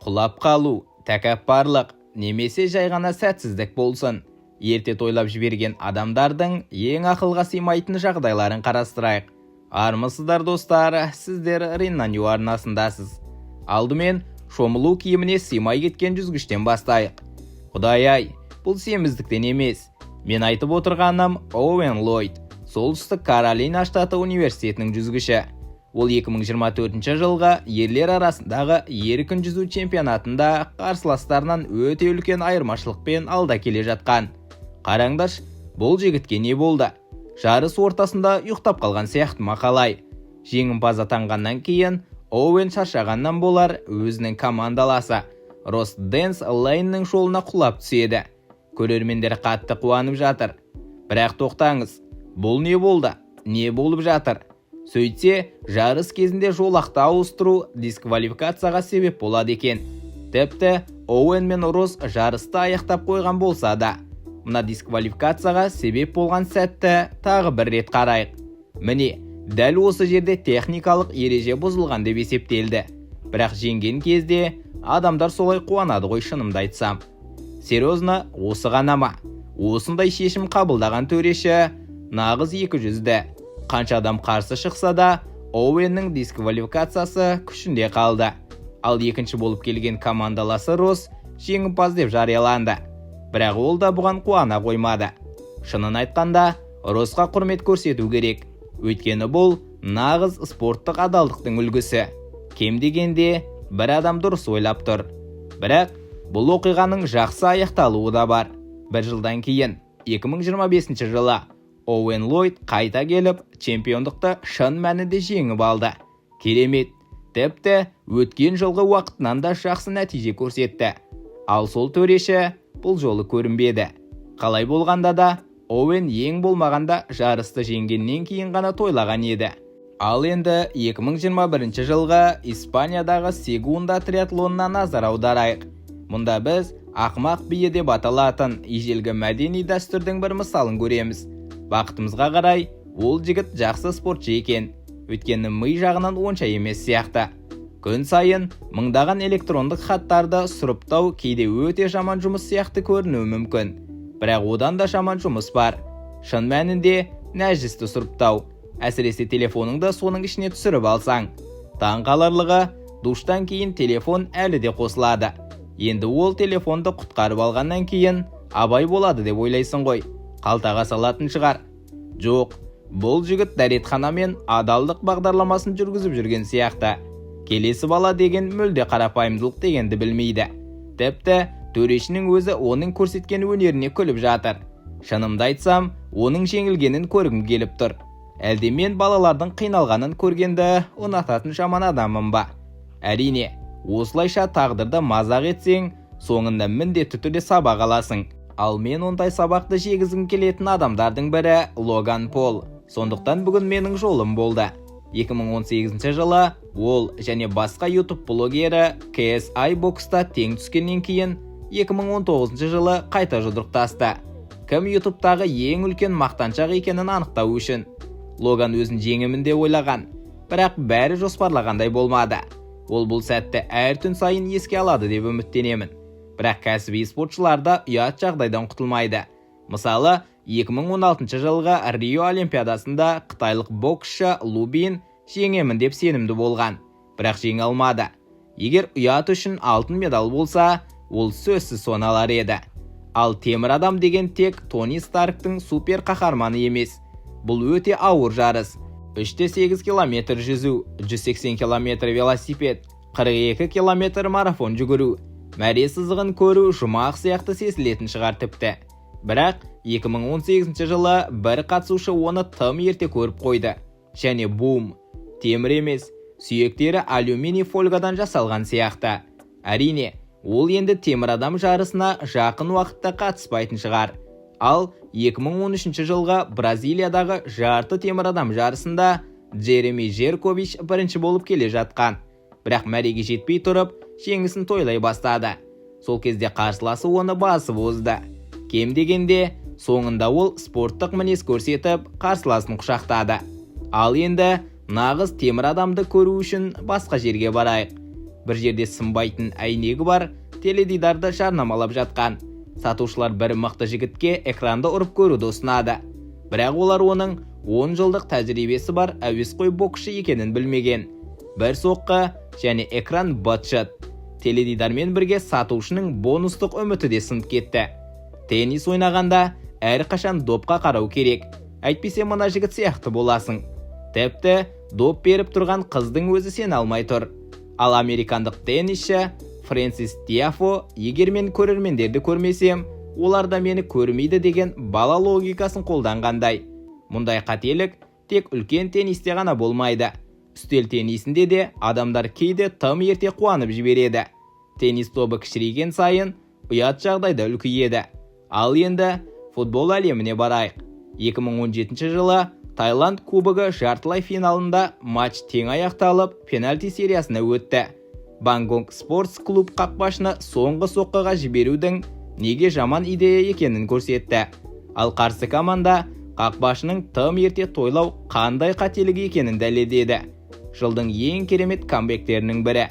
Құлап қалу, тәкаппарлық, немесе жай ғана сәтсіздік болсын. Ерте тойлап жіберген адамдардың ең ақылға сыймайтын жағдайларын қарастырайық. Армысыздар достар, сіздер Риннаню арнасындасыз. Алдымен шомылу киіміне сыймай кеткен жүзгіштен бастайық. Құдай-ай, бұл семіздіктен емес. Мен айтып отырғаным Оуэн Ллойд, Солтүстік Каролина штаты университетінің жүзгіші. Ол 2024 жылғы ерлер арасындағы еркін жүзу чемпионатында қарсыластарынан өте үлкен айырмашылықпен алда келе жатқан. Қараңдаршы, бұл жігітке не болды? Жарыс ортасында ұйықтап қалған сияқты мақалай. Жеңімпаз атанғаннан кейін Оуэн шаршағаннан болар өзінің командаласы Росс Дэнс Лейннің жолына құлап түседі. Көрермендер қатты қуанып жатыр. Бірақ тоқтаңыз, бұл не болды? Не болып жатыр? Сөйтсе, жарыс кезінде жолақты ауыстыру дисквалификацияға себеп болады екен. Тіпті Оуэн мен Росс жарысты аяқтап қойған болса да, мына дисквалификацияға себеп болған сәтті тағы бір рет қарайық. Міне, дәл осы жерде техникалық ереже бұзылған деп есептелді. Бірақ жеңген кезде адамдар солай қуанады ғой, шынымды айтсам. Серьезно, осы ғана ма? Осындай шешім қабылдаған төреші нағыз екі жүзді. Қанша адам қарсы шықса да, Оуэннің дисквалификациясы күшінде қалды. Ал екінші болып келген командаласы Росс жеңімпаз деп жарияланды. Бірақ ол да бұған қуана қоймады. Шынын айтқанда, Россқа құрмет көрсету керек. Өйткені бұл нағыз спорттық адалдықтың үлгісі. Кем дегенде бір адам дұрыс ойлап тұр. Бірақ бұл оқиғаның жақсы аяқталуы да бар. Бір жылдан кейін, 2025 жылы, Оуэн Ллойд қайта келіп, чемпиондықты шын мәнінде жеңіп алды. Керемет, тіпті өткен жылғы уақытынан да жақсы нәтиже көрсетті. Ал сол төреші бұл жолы көрінбеді. Қалай болғанда да, Оуэн ең болмағанда жарысты жеңгеннен кейін ғана тойлаған еді. Ал енді 2021 жылғы Испаниядағы Сегунда триатлонына назар аударайық. Мұнда біз ақмақ бие деп аталатын ежелгі мәдени дәстүрдің бір мысалын көреміз. Бақытымызға қарай, ол жігіт жақсы спортшы екен. Өйткені ми жағынан онша емес сияқты. Күн сайын мыңдаған электрондық хаттарды сұрыптау кейде өте жаман жұмыс сияқты көрінуі мүмкін. Бірақ одан да жаман жұмыс бар. Шын мәнінде нәжісті сұрыптау. Әсіресе телефоныңды соның ішіне түсіріп алсаң. Таң қаларлығы, душтан кейін телефон әлі де қосылады. Енді ол телефонды құтқарып алғаннан кейін абай болады деп ойлайсың ғой. Қалтаға салатын шығар. Жоқ, бұл жігіт дәретхана мен адалдық бағдарламасын жүргізіп жүрген сияқты. Келесі бала деген мүлде қарапайымдылық дегенді білмейді. Тіпті төрешінің өзі оның көрсеткен өнеріне күліп жатыр. Шынымды айтсам, оның жеңілгенін көргім келіп тұр. Әлде мен балалардың қиналғанын көргенді ұнататын жаман адамым ба? Әрине, осылайша тағдырды мазақ етсең, соңында міндетті түрде сабақ аласың. Ал мен ондай сабақты жегізгім келетін адамдардың бірі Логан Пол. Сондықтан бүгін менің жолым болды. 2018 жылы ол және басқа YouTube блогері KSI бокста тең түскеннен кейін 2019 жылы қайта жұдырықтасты. Кім YouTube'тағы ең үлкен мақтаншақ екенін анықтау үшін. Логан өзін жеңімін деп ойлаған, бірақ бәрі жоспарлағандай болмады. Ол бұл сәтті әр түн сайын еске алады деп үміттенемін. Бірақ кәсіби спортшыларда ұят жағдайдан құтылмайды. Мысалы, 2016 жылғы Рио Олимпиадасында қытайлық боксшы Лу Бин жеңемін деп сенімді болған, бірақ жеңе алмады. Егер ұят үшін алтын медаль болса, ол сөзсіз соны алар еді. Ал темір адам деген тек Тони Старктың супер қаһарманы емес. Бұл өте ауыр жарыс. 3-8 километр жүзу, 180 километр велосипед, 42 километр марафон жүгіру. Мәре сызығын көру жұмақ сияқты сезілетін шығар тіпті. Бірақ 2018 жылы бір қатысушы оны тым ерте көріп қойды. Және бум! Темір емес, сүйектері алюминий фольгадан жасалған сияқты. Әрине, ол енді темір адам жарысына жақын уақытта қатыспайтын шығар. Ал 2013 жылғы Бразилиядағы жарты темір адам жарысында Джереми Жеркович бірінші болып келе жатқан. Бірақ мәреге жетпей тұрып, жеңісін тойлай бастады. Сол кезде қарсыласы оны басып озды. Кем дегенде, соңында ол спорттық мінез көрсетіп, қарсыласын құшақтады. Ал енді нағыз темір адамды көру үшін басқа жерге барайық. Бір жерде сынбайтын әйнегі бар теледидарды жарнамалап жатқан. Сатушылар бір мықты жігітке экранды ұрып көруді ұсынады. Бірақ олар оның 10 жылдық тәжірибесі бар әуесқой боксшы екенін білмеген. Бір соққы және экран быт-шыт. Теледидармен бірге сатушының бонустық үміті де сынып кетті. Теннис ойнағанда әрқашан допқа қарау керек. Әйтпесе мына жігіт сияқты боласың. Тіпті доп беріп тұрған қыздың өзі сен алмай тұр. Ал американдық теннисші Фрэнсис Тиафо, егер мен көрермендерді көрмесем, олар да мені көрмейді деген бала логикасын қолданғандай. Мұндай қателік тек үлкен теннисте ғана болмайды. Үстел теннисінде де адамдар кейде тым ерте қуанып жібереді. Теннис тобы кішірейген сайын ұят жағдайда үлкейеді. Ал енді футбол әлеміне барайық. 2017 жылы Таиланд кубогы жартылай финалында матч тең аяқталып, пенальти сериясына өтті. Бангкок спортс клуб қақпашыны соңғы соққыға жіберудің неге жаман идея екенін көрсетті. Ал қарсы команда қақпашының тым ерте тойлау қандай қателік екенін дәлелдеді. Жылдың ең керемет камбектерінің бірі.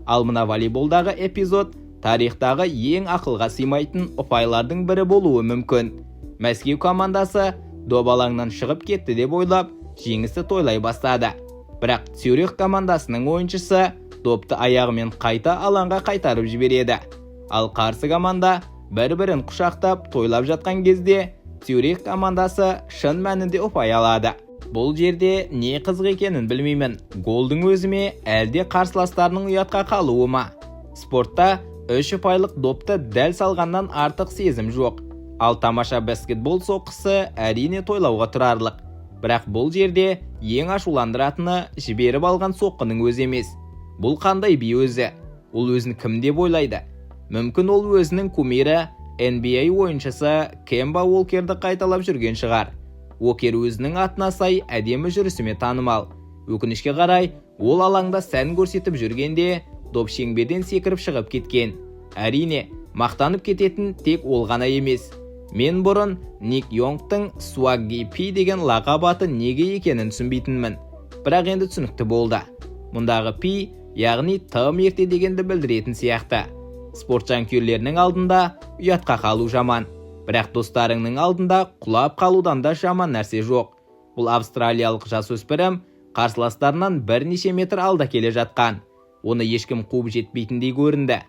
Ал мына волейболдағы эпизод тарихтағы ең ақылға сыймайтын ұпайлардың бірі болуы мүмкін. Мәскеу командасы доп алаңнан шығып кетті деп ойлап, жеңісті тойлай бастады. Бірақ Цюрих командасының ойыншысы допты аяғымен қайта алаңға қайтарып жібереді. Ал қарсы команда бір-бірін құшақтап тойлап жатқан кезде Цюрих командасы шын мәнінде ұпай алады. Бұл жерде не қызық екенін білмеймін. Голдың өзіме әлде қарсыластарының ұятқа қалуы ма? Спортта 3 ұпайлық допты дәл салғаннан артық сезім жоқ. Ал тамаша баскетбол соққысы әрине тойлауға тұрарлық. Бірақ бұл жерде ең ашуландыратыны жіберіп алған соққының өзі емес. Бұл қандай би өзі? Ол өзін кім деп ойлайды? Мүмкін ол өзінің кумирі NBA ойыншысы Кемба Уолкерді қайталап жүрген шығар. Уокер өзінің атына сай әдемі жүрісіме танымал. Өкінішке қарай, ол алаңда сән көрсетіп жүргенде доп шеңберден секіріп шығып кеткен. Әрине, мақтанып кететін тек ол ғана емес. Мен бұрын Ник Йонгтың Swaggy P деген лақап аты неге екенін түсінбейтінмін. Бірақ енді түсінікті болды. Мұндағы P, яғни тым ерте дегенді білдіретін сияқты. Спорт жанкүйерлерінің алдында ұятқа қалу жаман. Бірақ достарыңның алдында құлап қалудан да жаман нәрсе жоқ. Бұл австралиялық жасөспірім қарсыластарынан бірнеше метр алда келе жатқан. Оны ешкім қуып жетпейтіндей көрінді.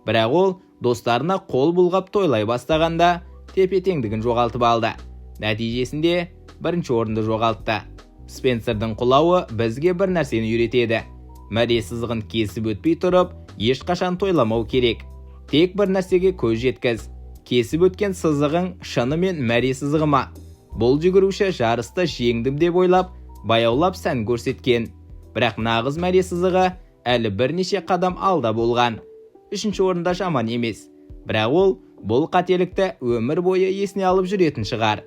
Бірақ ол достарына қол бұлғап тойлай бастағанда тепе-теңдігін жоғалтып алды. Нәтижесінде бірінші орынды жоғалтты. Спенсердің құлауы бізге бір нәрсені үйретеді. Мәре сызығын кесіп өтпей тұрып, ешқашан тойламау керек. Тек бір нәрсеге көз жеткіз. Кесіп өткен сызығың шынымен мәре сызығы ма? Бұл жүгіруші жарысты жеңдім деп ойлап, баяулап сән көрсеткен. Бірақ нағыз мәре сызығы әлі бірнеше қадам алда болған. 3-ші орында жаман емес. Бірақ ол бұл қателікті өмір бойы есіне алып жүретін шығар.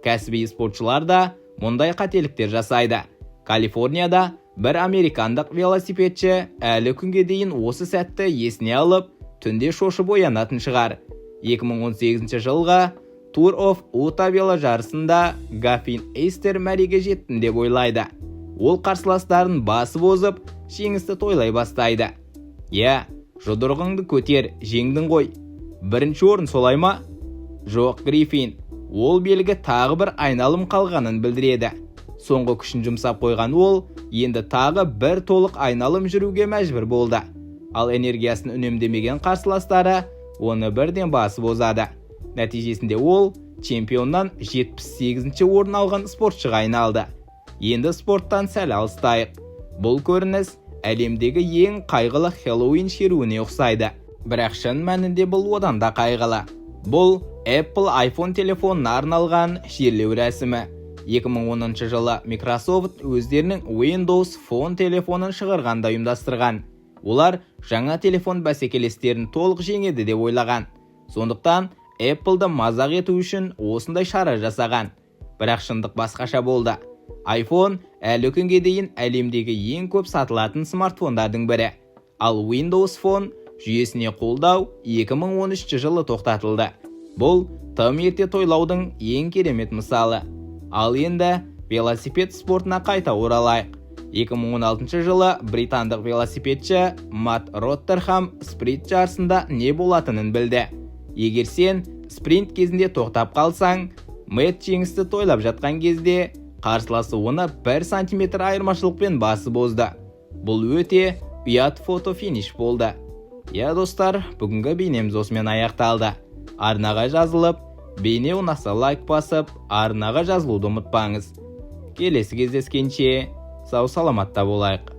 Кәсіби спортшылар да мұндай қателіктер жасайды. Калифорнияда бір американдық велосипедші әлі күнге дейін осы сәтті есіне алып, түнде шошып оянатын шығар. 2018 жылға Tour of Utah веложарысында Гафин Эйстер мәреге жеттім деп ойлайды. Ол қарсыластарын басып озып, жеңісті тойлай бастайды. Я, жұдырығыңды көтер, жеңдің ғой. Бірінші орын солай ма? Жоқ, Гриффин. Ол белгі тағы бір айналым қалғанын білдіреді. Соңғы күшін жұмсап қойған ол, енді тағы бір толық айналым жүруге мәжбүр болды. Ал энергиясын үнемдемеген қарсыластары оны бірден басып озады. Нәтижесінде ол чемпионнан 78-ші орын алған спортшыға айналды. Енді спорттан сәл алыстайық. Бұл көрініс әлемдегі ең қайғылы Хэллоуин шеруіне ұқсайды. Бірақ шын мәнінде бұл одан да қайғылы. Бұл Apple iPhone телефонына арналған жерлеу рәсімі. 2010 жылы Microsoft өздерінің Windows Phone телефонын шығарғанда ұйымдастырған. Олар жаңа телефон бәсекелестерін толық жеңеді деп ойлаған. Сондықтан Apple-ды мазақ ету үшін осындай шара жасаған. Бірақ шындық басқаша болды. iPhone әлі күнге дейін әлемдегі ең көп сатылатын смартфондардың бірі. Ал Windows Phone жүйесіне қолдау 2013 жылы тоқтатылды. Бұл тым ерте тойлаудың ең керемет мысалы. Ал енді велосипед спортына қайта оралайық. 2016 жылы британдық велосипедші Мат Роттерхам спринт жарысында не болатынын білді. Егер сен спринт кезінде тоқтап қалсаң, Мэтт жеңісті тойлап жатқан кезде қарсыласы оны 1 сантиметр айырмашылықпен басып озды. Бұл өте ұят фото-финиш болды. Достар, бүгінгі бейнеміз осымен аяқталды. Арнаға жазылып, бейне ұнаса лайк басып, арнаға жазылуды ұмытпаңыз. Келесі кездескенше сау саламатта болайық.